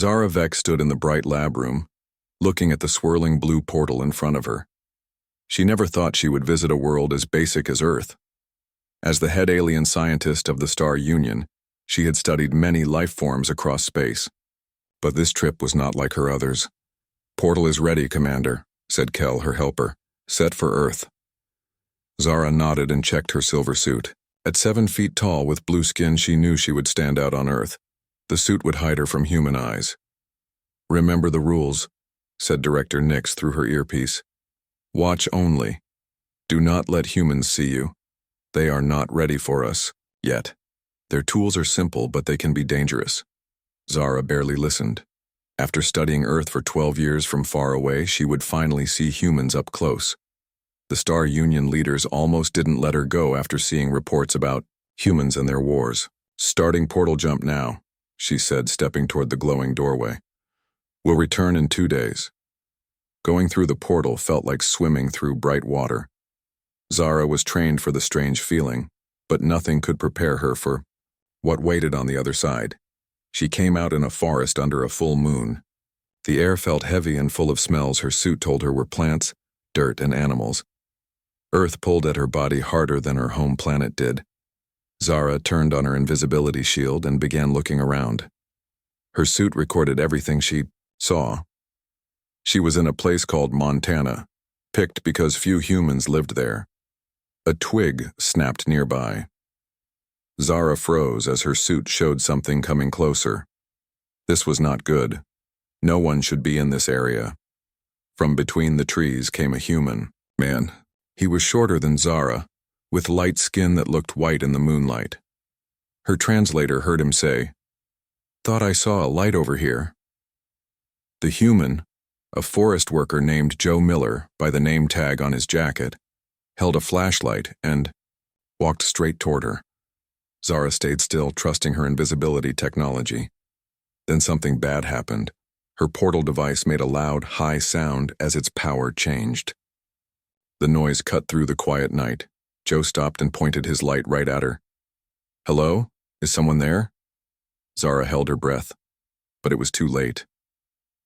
Zara Vex stood in the bright lab room, looking at the swirling blue portal in front of her. She never thought she would visit a world as basic as Earth. As the head alien scientist of the Star Union, she had studied many life forms across space. But this trip was not like her others. "Portal is ready, Commander," said Kel, her helper. "Set for Earth." Zara nodded and checked her silver suit. At 7 feet tall with blue skin, she knew she would stand out on Earth. The suit would hide her from human eyes. "Remember the rules," said Director Nix through her earpiece. "Watch only. Do not let humans see you. They are not ready for us, yet. Their tools are simple, but they can be dangerous." Zara barely listened. After studying Earth for 12 years from far away, she would finally see humans up close. The Star Union leaders almost didn't let her go after seeing reports about humans and their wars. "Starting portal jump now," she said, stepping toward the glowing doorway. "We'll return in 2 days." Going through the portal felt like swimming through bright water. Zara was trained for the strange feeling, but nothing could prepare her for what waited on the other side. She came out in a forest under a full moon. The air felt heavy and full of smells her suit told her were plants, dirt, and animals. Earth pulled at her body harder than her home planet did. Zara turned on her invisibility shield and began looking around. Her suit recorded everything she saw. She was in a place called Montana, picked because few humans lived there. A twig snapped nearby. Zara froze as her suit showed something coming closer. This was not good. No one should be in this area. From between the trees came a human man. He was shorter than Zara, with light skin that looked white in the moonlight. Her translator heard him say, "Thought I saw a light over here." The human, a forest worker named Joe Miller by the name tag on his jacket, held a flashlight and walked straight toward her. Zara stayed still, trusting her invisibility technology. Then something bad happened. Her portal device made a loud, high sound as its power changed. The noise cut through the quiet night. Joe stopped and pointed his light right at her. "Hello? Is someone there?" Zara held her breath, but it was too late.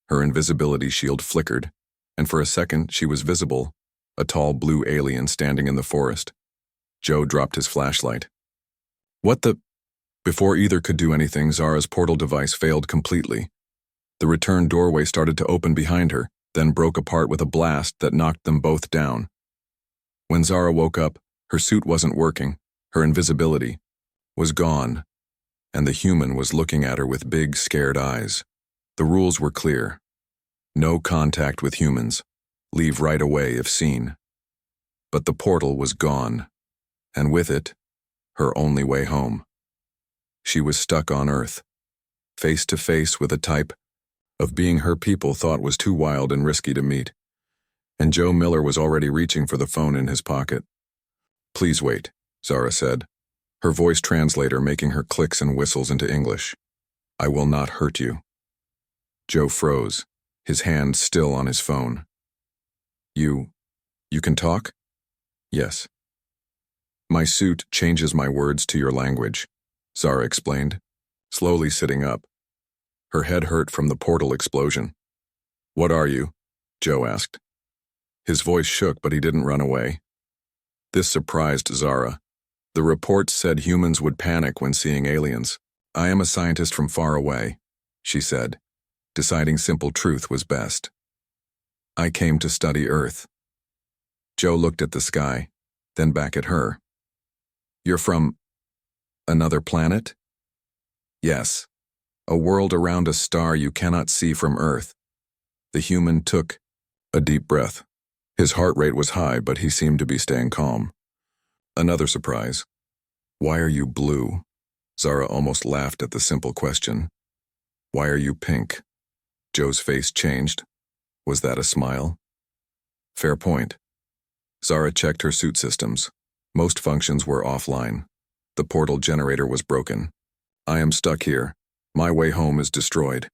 Her invisibility shield flickered, and for a second she was visible, a tall blue alien standing in the forest. Joe dropped his flashlight. "What the—" Before either could do anything, Zara's portal device failed completely. The return doorway started to open behind her, then broke apart with a blast that knocked them both down. When Zara woke up, her suit wasn't working, her invisibility was gone, and the human was looking at her with big, scared eyes. The rules were clear. No contact with humans. Leave right away if seen. But the portal was gone, and with it, her only way home. She was stuck on Earth, face to face with a type of being her people thought was too wild and risky to meet. And Joe Miller was already reaching for the phone in his pocket. "Please wait," Zara said, her voice translator making her clicks and whistles into English. "I will not hurt you." Joe froze, his hand still on his phone. You can talk?" "Yes." "My suit changes my words to your language," Zara explained, slowly sitting up. Her head hurt from the portal explosion. "What are you?" Joe asked. His voice shook, but he didn't run away. This surprised Zara. The reports said humans would panic when seeing aliens. "I am a scientist from far away," she said, deciding simple truth was best. "I came to study Earth." Joe looked at the sky, then back at her. "You're from another planet?" "Yes. A world around a star you cannot see from Earth." The human took a deep breath. His heart rate was high, but he seemed to be staying calm. "Another surprise. Why are you blue?" Zara almost laughed at the simple question. "Why are you pink?" Joe's face changed. Was that a smile? Fair point. Zara checked her suit systems. Most functions were offline. The portal generator was broken. "I am stuck here. My way home is destroyed."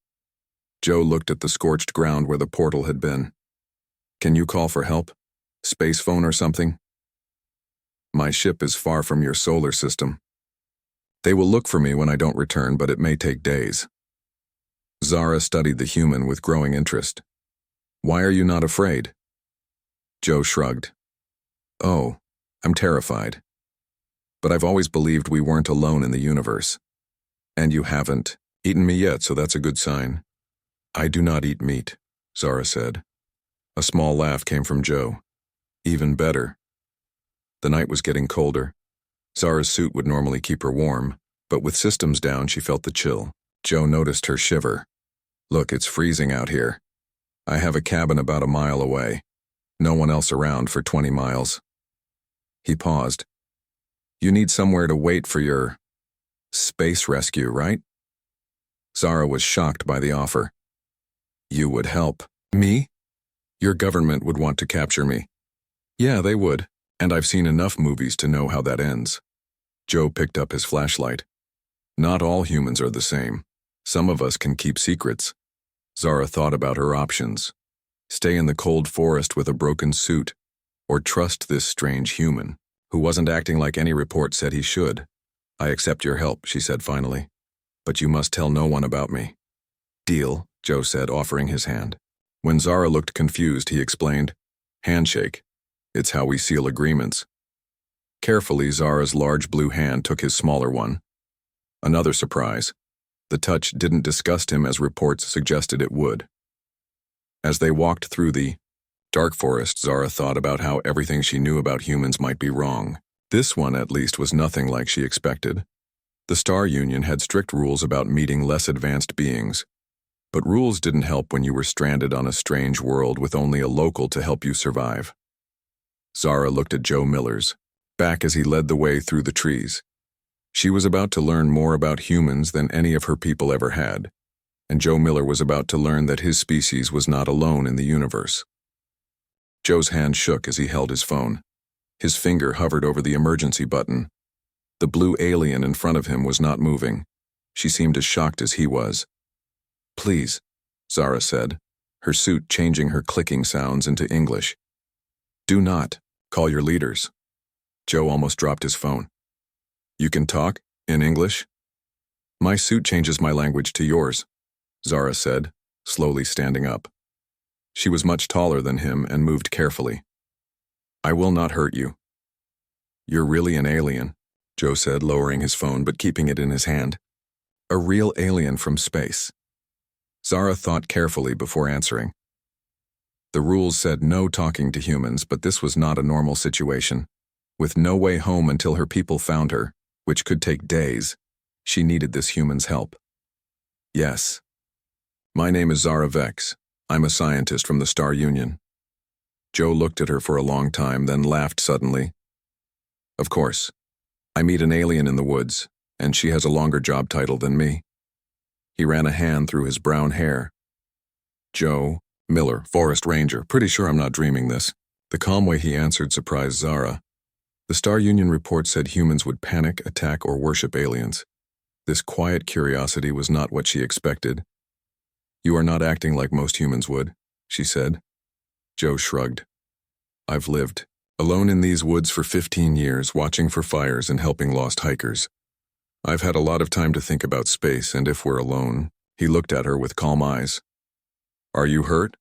Joe looked at the scorched ground where the portal had been. "Can you call for help? Space phone or something?" "My ship is far from your solar system. They will look for me when I don't return, but it may take days." Zara studied the human with growing interest. Why are you not afraid? Joe shrugged. Oh, I'm terrified. But I've always believed we weren't alone in the universe. And you haven't eaten me yet, so that's a good sign. I do not eat meat, Zara said. A small laugh came from Joe. Even better. The night was getting colder. Zara's suit would normally keep her warm, but with systems down, she felt the chill. Joe noticed her shiver. Look, it's freezing out here. I have a cabin about a mile away. No one else around for 20 miles. He paused. You need somewhere to wait for your space rescue, right? Zara was shocked by the offer. You would help. Me? Your government would want to capture me. Yeah, they would, and I've seen enough movies to know how that ends. Joe picked up his flashlight. Not all humans are the same. Some of us can keep secrets. Zara thought about her options. Stay in the cold forest with a broken suit, or trust this strange human, who wasn't acting like any report said he should. I accept your help, she said finally. But you must tell no one about me. Deal, Joe said, offering his hand. When Zara looked confused, he explained, handshake. It's how we seal agreements. Carefully, Zara's large blue hand took his smaller one. Another surprise. The touch didn't disgust him as reports suggested it would. As they walked through the dark forest, Zara thought about how everything she knew about humans might be wrong. This one, at least, was nothing like she expected. The Star Union had strict rules about meeting less advanced beings. But rules didn't help when you were stranded on a strange world with only a local to help you survive. Zara looked at Joe Miller's back as he led the way through the trees. She was about to learn more about humans than any of her people ever had, and Joe Miller was about to learn that his species was not alone in the universe. Joe's hand shook as he held his phone. His finger hovered over the emergency button. The blue alien in front of him was not moving. She seemed as shocked as he was. Please, Zara said, her suit changing her clicking sounds into English. Do not call your leaders. Joe almost dropped his phone. You can talk in English? My suit changes my language to yours, Zara said, slowly standing up. She was much taller than him and moved carefully. I will not hurt you. You're really an alien, Joe said, lowering his phone but keeping it in his hand. A real alien from space. Zara thought carefully before answering. The rules said no talking to humans, but this was not a normal situation. With no way home until her people found her, which could take days, she needed this human's help. Yes. My name is Zara Vex. I'm a scientist from the Star Union. Joe looked at her for a long time, then laughed suddenly. Of course. I meet an alien in the woods, and she has a longer job title than me. He ran a hand through his brown hair. Joe Miller, Forest Ranger. Pretty sure I'm not dreaming this. The calm way he answered surprised Zara. The Star Union report said humans would panic, attack, or worship aliens. This quiet curiosity was not what she expected. You are not acting like most humans would, she said. Joe shrugged. I've lived alone in these woods for 15 years, watching for fires and helping lost hikers. I've had a lot of time to think about space, and if we're alone, he looked at her with calm eyes. Are you hurt?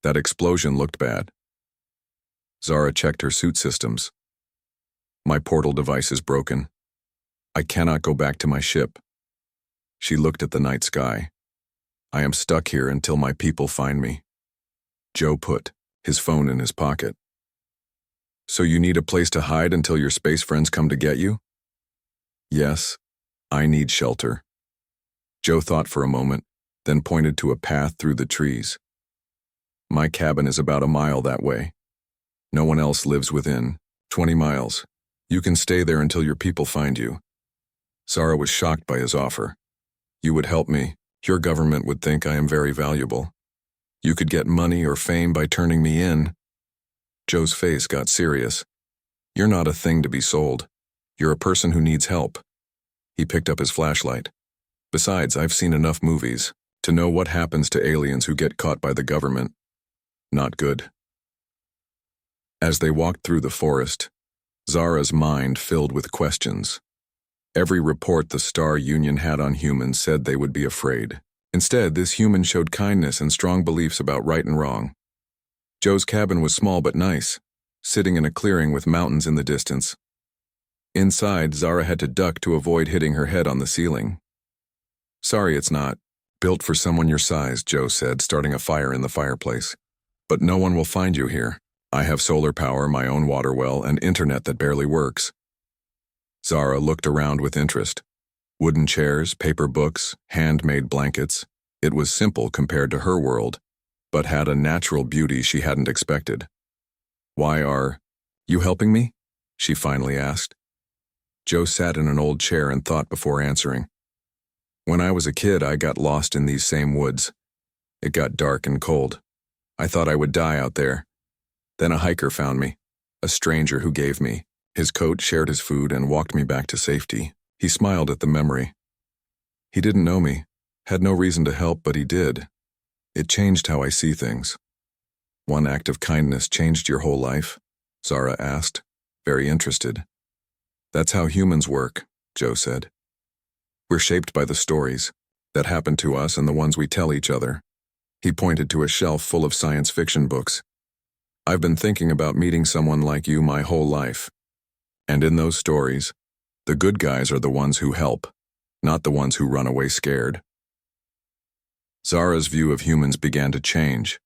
That explosion looked bad. Zara checked her suit systems. My portal device is broken. I cannot go back to my ship. She looked at the night sky. I am stuck here until my people find me. Joe put his phone in his pocket. So you need a place to hide until your space friends come to get you? Yes, I need shelter. Joe thought for a moment, then pointed to a path through the trees. My cabin is about a mile that way. No one else lives within 20 miles. You can stay there until your people find you. Zara was shocked by his offer. You would help me. Your government would think I am very valuable. You could get money or fame by turning me in. Joe's face got serious. You're not a thing to be sold. You're a person who needs help. He picked up his flashlight. Besides, I've seen enough movies to know what happens to aliens who get caught by the government. Not good. As they walked through the forest, Zara's mind filled with questions. Every report the Star Union had on humans said they would be afraid. Instead, this human showed kindness and strong beliefs about right and wrong. Joe's cabin was small but nice, sitting in a clearing with mountains in the distance. Inside, Zara had to duck to avoid hitting her head on the ceiling. "Sorry, it's not built for someone your size," Joe said, starting a fire in the fireplace. "But no one will find you here. I have solar power, my own water well, and internet that barely works." Zara looked around with interest. Wooden chairs, paper books, handmade blankets. It was simple compared to her world, but had a natural beauty she hadn't expected. "Why are you helping me?" she finally asked. Joe sat in an old chair and thought before answering. "When I was a kid, I got lost in these same woods. It got dark and cold. I thought I would die out there. Then a hiker found me, a stranger who gave me his coat, shared his food, and walked me back to safety." He smiled at the memory. "He didn't know me, had no reason to help, but he did. It changed how I see things." "One act of kindness changed your whole life?" Zara asked, very interested. "That's how humans work," Joe said. "We're shaped by the stories that happen to us and the ones we tell each other." He pointed to a shelf full of science fiction books. "I've been thinking about meeting someone like you my whole life. And in those stories, the good guys are the ones who help, not the ones who run away scared." Zara's view of humans began to change.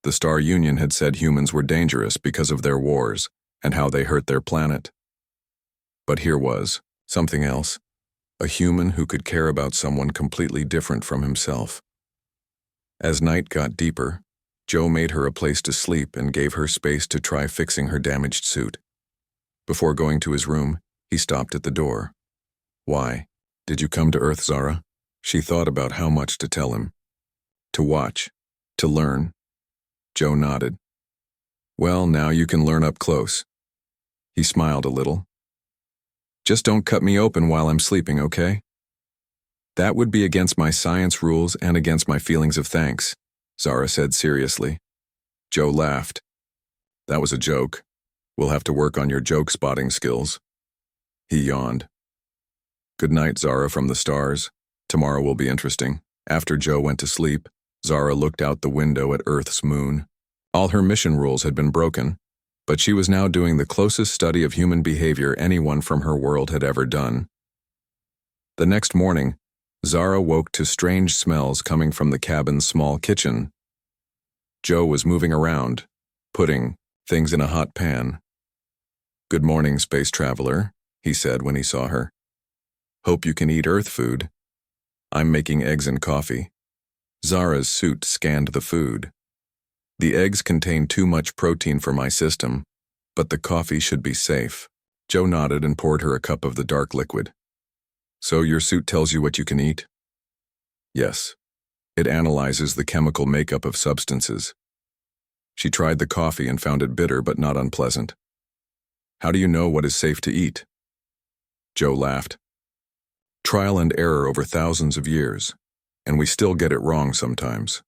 The Star Union had said humans were dangerous because of their wars and how they hurt their planet. But here was something else, a human who could care about someone completely different from himself. As night got deeper, Joe made her a place to sleep and gave her space to try fixing her damaged suit. Before going to his room, he stopped at the door. "Why did you come to Earth, Zara?" She thought about how much to tell him. "To watch, to learn." Joe nodded. "Well, now you can learn up close." He smiled a little. "Just don't cut me open while I'm sleeping, okay?" "That would be against my science rules and against my feelings of thanks," Zara said seriously. Joe laughed. "That was a joke. We'll have to work on your joke spotting skills." He yawned. "Good night, Zara from the stars. Tomorrow will be interesting." After Joe went to sleep, Zara looked out the window at Earth's moon. All her mission rules had been broken, but she was now doing the closest study of human behavior anyone from her world had ever done. The next morning, Zara woke to strange smells coming from the cabin's small kitchen. Joe was moving around, putting things in a hot pan. "Good morning, space traveler," he said when he saw her. "Hope you can eat Earth food. I'm making eggs and coffee." Zara's suit scanned the food. "The eggs contain too much protein for my system, but the coffee should be safe." Joe nodded and poured her a cup of the dark liquid. "So your suit tells you what you can eat?" "Yes. It analyzes the chemical makeup of substances." She tried the coffee and found it bitter but not unpleasant. "How do you know what is safe to eat?" Joe laughed. "Trial and error over thousands of years, and we still get it wrong sometimes."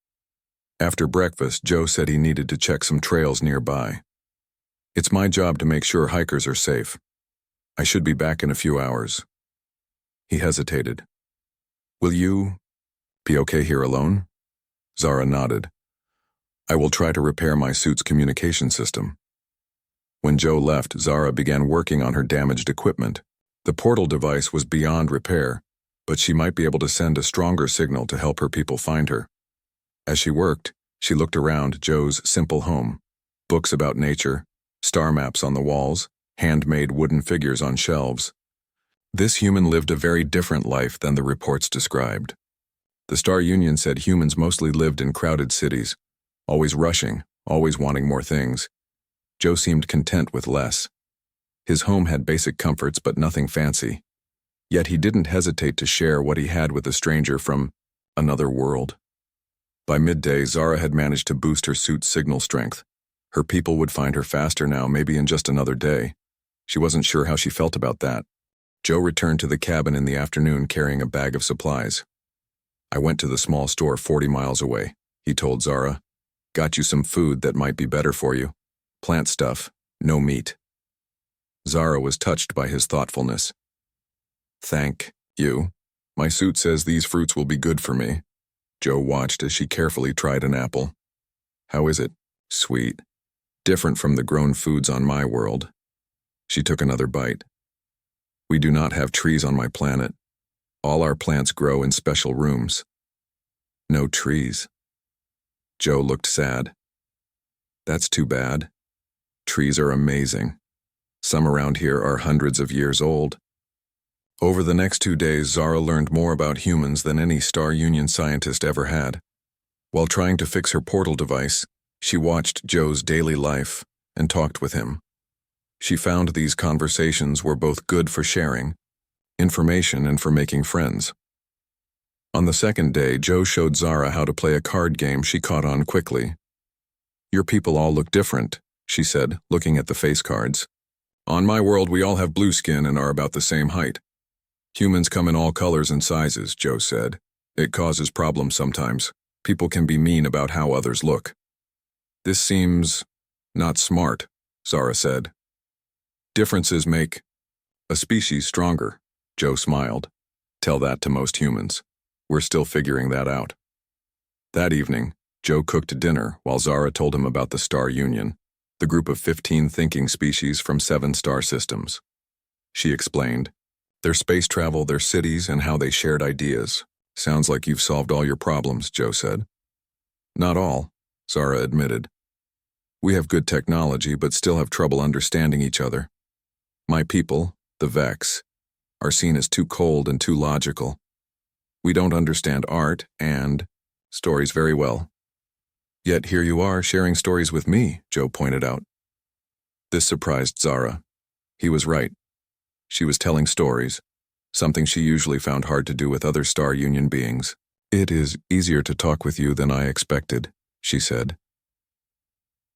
After breakfast, Joe said he needed to check some trails nearby. "It's my job to make sure hikers are safe. I should be back in a few hours." He hesitated. "Will you be okay here alone?" Zara nodded. "I will try to repair my suit's communication system." When Joe left, Zara began working on her damaged equipment. The portal device was beyond repair, but she might be able to send a stronger signal to help her people find her. As she worked, she looked around Joe's simple home. Books about nature, star maps on the walls, handmade wooden figures on shelves. This human lived a very different life than the reports described. The Star Union said humans mostly lived in crowded cities, always rushing, always wanting more things. Joe seemed content with less. His home had basic comforts but nothing fancy. Yet he didn't hesitate to share what he had with a stranger from another world. By midday, Zara had managed to boost her suit's signal strength. Her people would find her faster now, maybe in just another day. She wasn't sure how she felt about that. Joe returned to the cabin in the afternoon carrying a bag of supplies. "I went to the small store 40 miles away," he told Zara. "Got you some food that might be better for you. Plant stuff, no meat." Zara was touched by his thoughtfulness. "Thank you. My suit says these fruits will be good for me." Joe watched as she carefully tried an apple. How is it? Sweet. Different from the grown foods on my world. She took another bite. We do not have trees on my planet. All our plants grow in special rooms. No trees. Joe looked sad. That's too bad. Trees are amazing. Some around here are hundreds of years old. Over the next 2 days, Zara learned more about humans than any Star Union scientist ever had. While trying to fix her portal device, she watched Joe's daily life and talked with him. She found these conversations were both good for sharing information and for making friends. On the second day, Joe showed Zara how to play a card game she caught on quickly. Your people all look different, she said, looking at the face cards. On my world, we all have blue skin and are about the same height. Humans come in all colors and sizes, Joe said. It causes problems sometimes. People can be mean about how others look. This seems not smart, Zara said. Differences make a species stronger, Joe smiled. Tell that to most humans. We're still figuring that out. That evening, Joe cooked dinner while Zara told him about the Star Union, the group of 15 thinking species from 7 star systems. She explained their space travel, their cities, and how they shared ideas. Sounds like you've solved all your problems, Joe said. Not all, Zara admitted. We have good technology, but still have trouble understanding each other. My people, the Vex, are seen as too cold and too logical. We don't understand art and stories very well. Yet here you are sharing stories with me, Joe pointed out. This surprised Zara. He was right. She was telling stories, something she usually found hard to do with other Star Union beings. It is easier to talk with you than I expected, she said.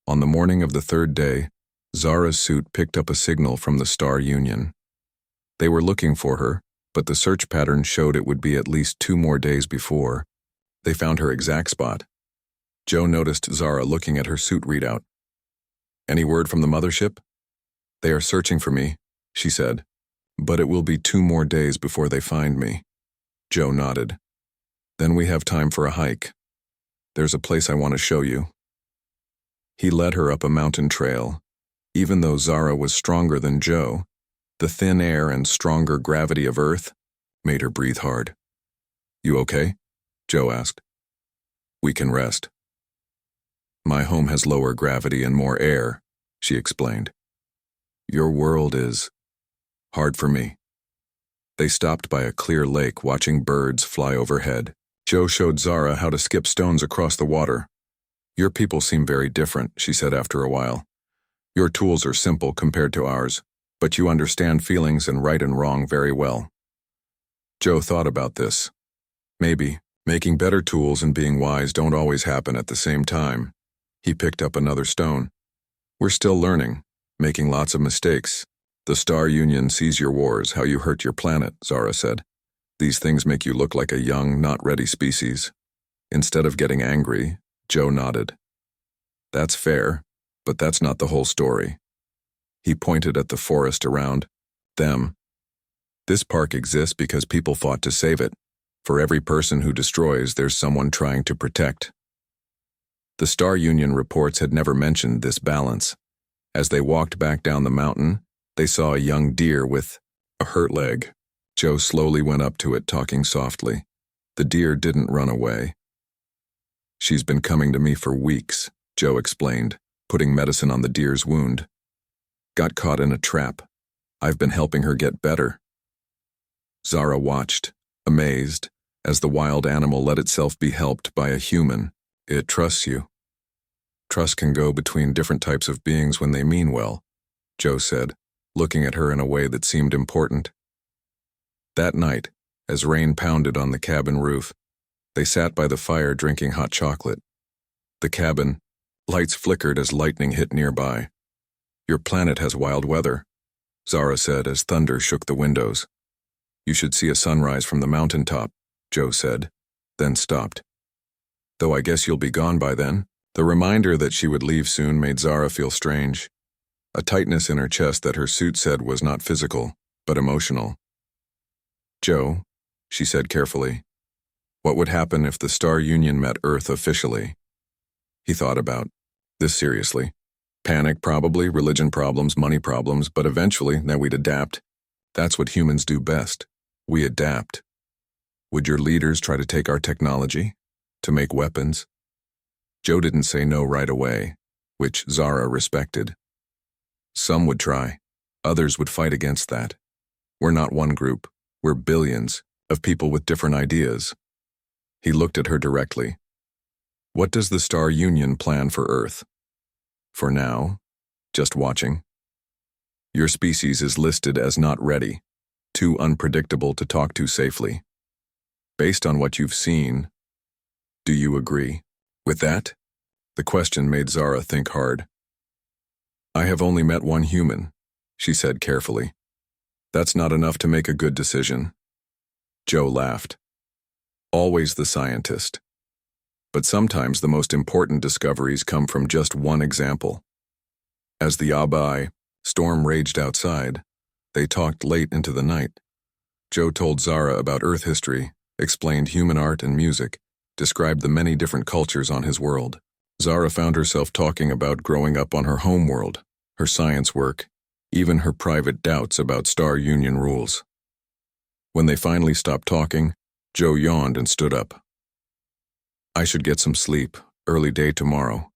On the morning of the 3rd day, Zara's suit picked up a signal from the Star Union. They were looking for her, but the search pattern showed it would be at least 2 more days before they found her exact spot. Joe noticed Zara looking at her suit readout. Any word from the mothership? They are searching for me, she said, but it will be 2 more days before they find me. Joe nodded. Then we have time for a hike. There's a place I want to show you. He led her up a mountain trail. Even though Zara was stronger than Joe, the thin air and stronger gravity of Earth made her breathe hard. You okay? Joe asked. We can rest. My home has lower gravity and more air, she explained. Your world is hard for me. They stopped by a clear lake, watching birds fly overhead. Joe showed Zara how to skip stones across the water. Your people seem very different, she said after a while. Your tools are simple compared to ours, but you understand feelings and right and wrong very well. Joe thought about this. Maybe making better tools and being wise don't always happen at the same time. He picked up another stone. We're still learning, making lots of mistakes. The Star Union sees your wars, how you hurt your planet, Zara said. These things make you look like a young, not ready species. Instead of getting angry, Joe nodded. That's fair, but that's not the whole story. He pointed at the forest around them. This park exists because people fought to save it. For every person who destroys, there's someone trying to protect. The Star Union reports had never mentioned this balance. As they walked back down the mountain, they saw a young deer with a hurt leg. Joe slowly went up to it, talking softly. The deer didn't run away. She's been coming to me for weeks, Joe explained, putting medicine on the deer's wound. Got caught in a trap. I've been helping her get better. Zara watched, amazed, as the wild animal let itself be helped by a human. It trusts you. Trust can go between different types of beings when they mean well, Joe said, looking at her in a way that seemed important. That night, as rain pounded on the cabin roof, they sat by the fire drinking hot chocolate. The cabin, lights flickered as lightning hit nearby. Your planet has wild weather, Zara said as thunder shook the windows. You should see a sunrise from the mountaintop, Joe said, then stopped. Though I guess you'll be gone by then. The reminder that she would leave soon made Zara feel strange. A tightness in her chest that her suit said was not physical, but emotional. Joe, she said carefully, What would happen if the Star Union met Earth officially? He thought about this seriously. Panic probably, religion problems, money problems, but eventually, now we'd adapt. That's what humans do best. We adapt. Would your leaders try to take our technology? To make weapons? Joe didn't say no right away, which Zara respected. Some would try. Others would fight against that. We're not one group. We're billions of people with different ideas. He looked at her directly. What does the Star Union plan for Earth? For now, just watching. Your species is listed as not ready, too unpredictable to talk to safely. Based on what you've seen, do you agree with that? The question made Zara think hard. I have only met one human, she said carefully. That's not enough to make a good decision. Joe laughed. Always the scientist. But sometimes the most important discoveries come from just one example. As the HFY storm raged outside, they talked late into the night. Joe told Zara about Earth history, explained human art and music, described the many different cultures on his world. Zara found herself talking about growing up on her home world, her science work, even her private doubts about Star Union rules. When they finally stopped talking, Joe yawned and stood up. I should get some sleep, early day tomorrow.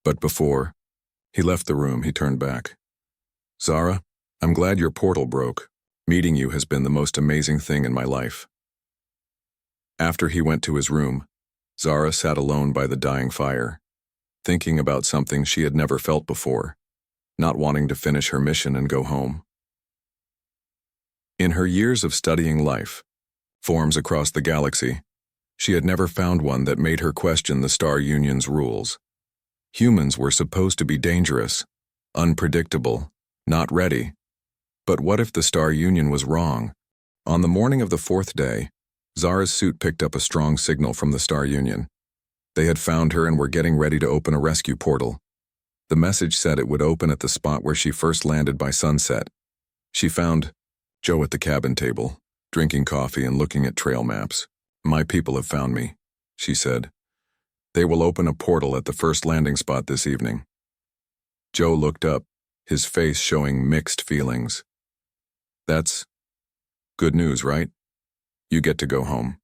But before he left the room, he turned back. Zara, I'm glad your portal broke. Meeting you has been the most amazing thing in my life. After he went to his room, Zara sat alone by the dying fire, thinking about something she had never felt before, not wanting to finish her mission and go home. In her years of studying life, forms across the galaxy, she had never found one that made her question the Star Union's rules. Humans were supposed to be dangerous, unpredictable, not ready. But what if the Star Union was wrong? On the morning of the fourth day, Zara's suit picked up a strong signal from the Star Union. They had found her and were getting ready to open a rescue portal. The message said it would open at the spot where she first landed by sunset. She found Joe at the cabin table, drinking coffee and looking at trail maps. My people have found me, she said. They will open a portal at the first landing spot this evening. Joe looked up, his face showing mixed feelings. That's good news, right? You get to go home.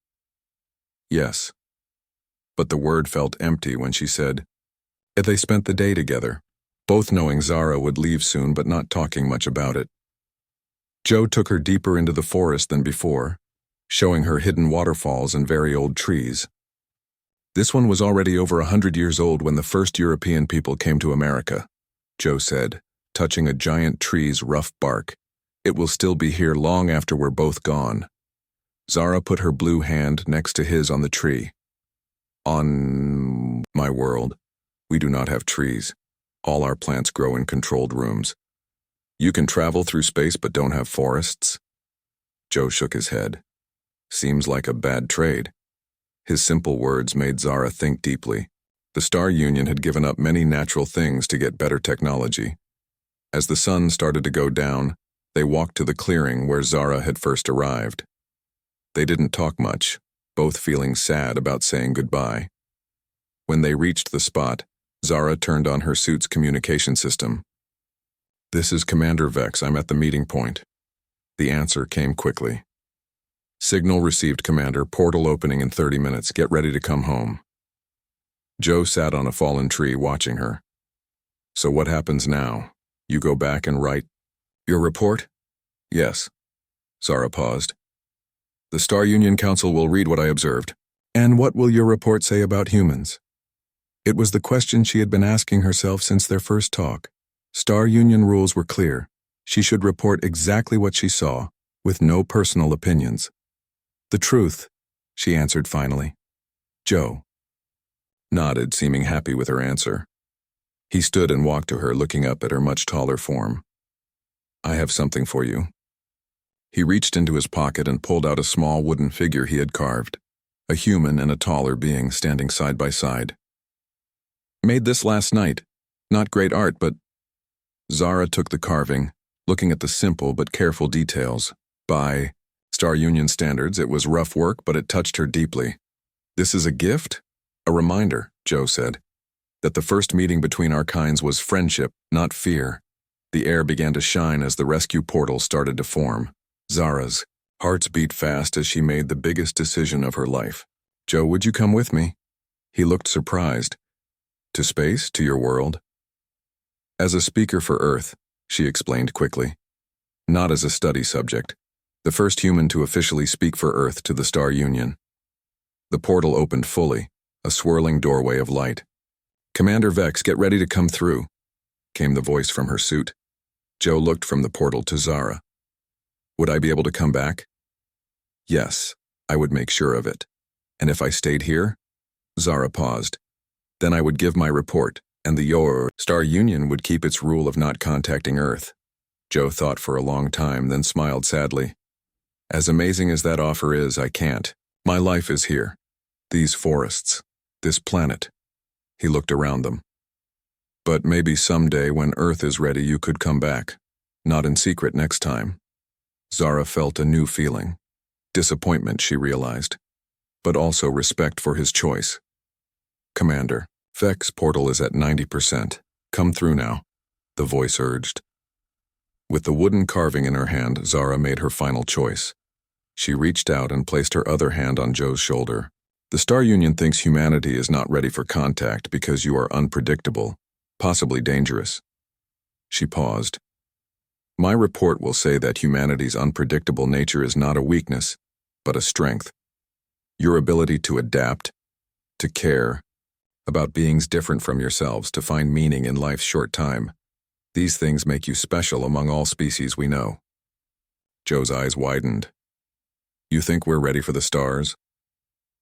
Yes. But the word felt empty when she said, they spent the day together, both knowing Zara would leave soon but not talking much about it. Joe took her deeper into the forest than before, showing her hidden waterfalls and very old trees. This one was already over 100 years old when the first European people came to America, Joe said, touching a giant tree's rough bark. It will still be here long after we're both gone. Zara put her blue hand next to his on the tree. On my world, we do not have trees. All our plants grow in controlled rooms. You can travel through space but don't have forests? Joe shook his head. Seems like a bad trade. His simple words made Zara think deeply. The Star Union had given up many natural things to get better technology. As the sun started to go down, they walked to the clearing where Zara had first arrived. They didn't talk much, both feeling sad about saying goodbye. When they reached the spot, Zara turned on her suit's communication system. This is Commander Vex, I'm at the meeting point. The answer came quickly. Signal received, Commander, portal opening in 30 minutes, get ready to come home. Joe sat on a fallen tree watching her. So what happens now? You go back and write your report? Yes. Zara paused. The Star Union Council will read what I observed. And what will your report say about humans? It was the question she had been asking herself since their first talk. Star Union rules were clear. She should report exactly what she saw, with no personal opinions. The truth, she answered finally. Joe nodded, seeming happy with her answer. He stood and walked to her, looking up at her much taller form. I have something for you. He reached into his pocket and pulled out a small wooden figure he had carved, a human and a taller being standing side by side. Made this last night. Not great art, but... Zara took the carving, looking at the simple but careful details. By Star Union standards, it was rough work, but it touched her deeply. "This is a gift? A reminder," Joe said, "that the first meeting between our kinds was friendship, not fear." The air began to shine as the rescue portal started to form. Zara's hearts beat fast as she made the biggest decision of her life. "Joe, would you come with me?" He looked surprised. "To space? To your world?" "As a speaker for Earth," she explained quickly. "Not as a study subject. The first human to officially speak for Earth to the Star Union." The portal opened fully, a swirling doorway of light. "Commander Vex, get ready to come through," came the voice from her suit. Joe looked from the portal to Zara. "Would I be able to come back?" "Yes, I would make sure of it. And if I stayed here?" Zara paused. "Then I would give my report, and the Star Union would keep its rule of not contacting Earth." Joe thought for a long time, then smiled sadly. "As amazing as that offer is, I can't. My life is here. These forests. This planet." He looked around them. "But maybe someday when Earth is ready you could come back. Not in secret next time." Zara felt a new feeling. Disappointment, she realized, but also respect for his choice. "Commander, Vex portal is at 90%. Come through now," the voice urged. With the wooden carving in her hand, Zara made her final choice. She reached out and placed her other hand on Joe's shoulder. "The Star Union thinks humanity is not ready for contact because you are unpredictable, possibly dangerous." She paused. "My report will say that humanity's unpredictable nature is not a weakness, but a strength. Your ability to adapt, to care about beings different from yourselves, to find meaning in life's short time. These things make you special among all species we know." Joe's eyes widened. "You think we're ready for the stars?"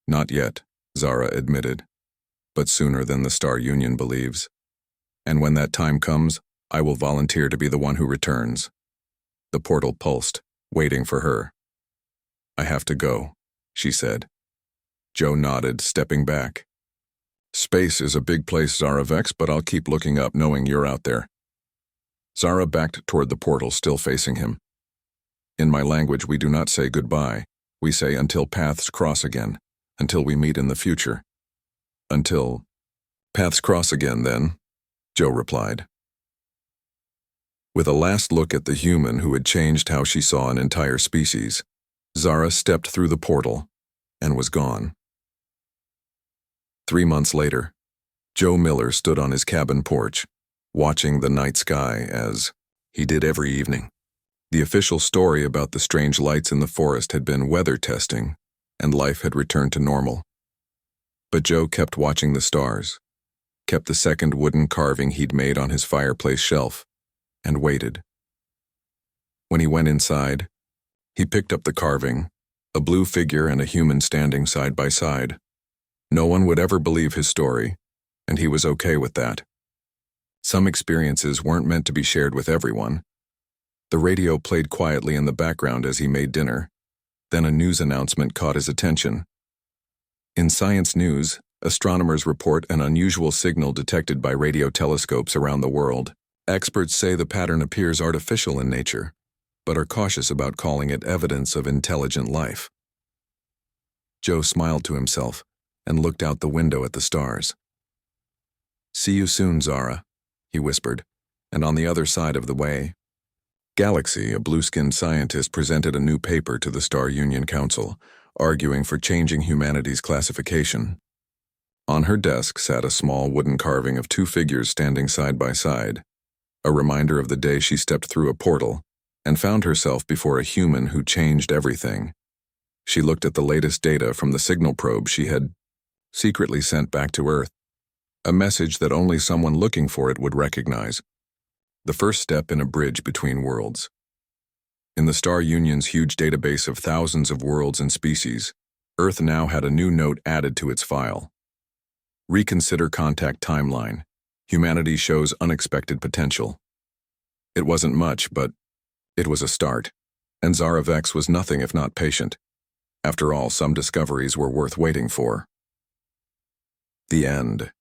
"Not yet," Zara admitted, "but sooner than the Star Union believes. And when that time comes, I will volunteer to be the one who returns." The portal pulsed, waiting for her. "I have to go," she said. Joe nodded, stepping back. "Space is a big place, Zara Vex, but I'll keep looking up knowing you're out there." Zara backed toward the portal, still facing him. "In my language, we do not say goodbye. We say until paths cross again, until we meet in the future." "Until paths cross again, then," Joe replied. With a last look at the human who had changed how she saw an entire species, Zara stepped through the portal and was gone. 3 months later, Joe Miller stood on his cabin porch, watching the night sky as he did every evening. The official story about the strange lights in the forest had been weather testing, and life had returned to normal. But Joe kept watching the stars, kept the second wooden carving he'd made on his fireplace shelf, and waited. When he went inside, he picked up the carving, a blue figure and a human standing side by side. No one would ever believe his story, and he was okay with that. Some experiences weren't meant to be shared with everyone. The radio played quietly in the background as he made dinner. Then a news announcement caught his attention. In Science News, astronomers report an unusual signal detected by radio telescopes around the world. Experts say the pattern appears artificial in nature, but are cautious about calling it evidence of intelligent life. Joe smiled to himself and looked out the window at the stars. "See you soon, Zara," he whispered, and on the other side of the way, Galaxy, a blue-skinned scientist, presented a new paper to the Star Union Council, arguing for changing humanity's classification. On her desk sat a small wooden carving of 2 figures standing side by side, a reminder of the day she stepped through a portal and found herself before a human who changed everything. She looked at the latest data from the signal probe she had secretly sent back to Earth, a message that only someone looking for it would recognize. The first step in a bridge between worlds. In the Star Union's huge database of thousands of worlds and species, Earth now had a new note added to its file. Reconsider contact timeline. Humanity shows unexpected potential. It wasn't much, but it was a start, and Zara Vex was nothing if not patient. After all, some discoveries were worth waiting for. The end.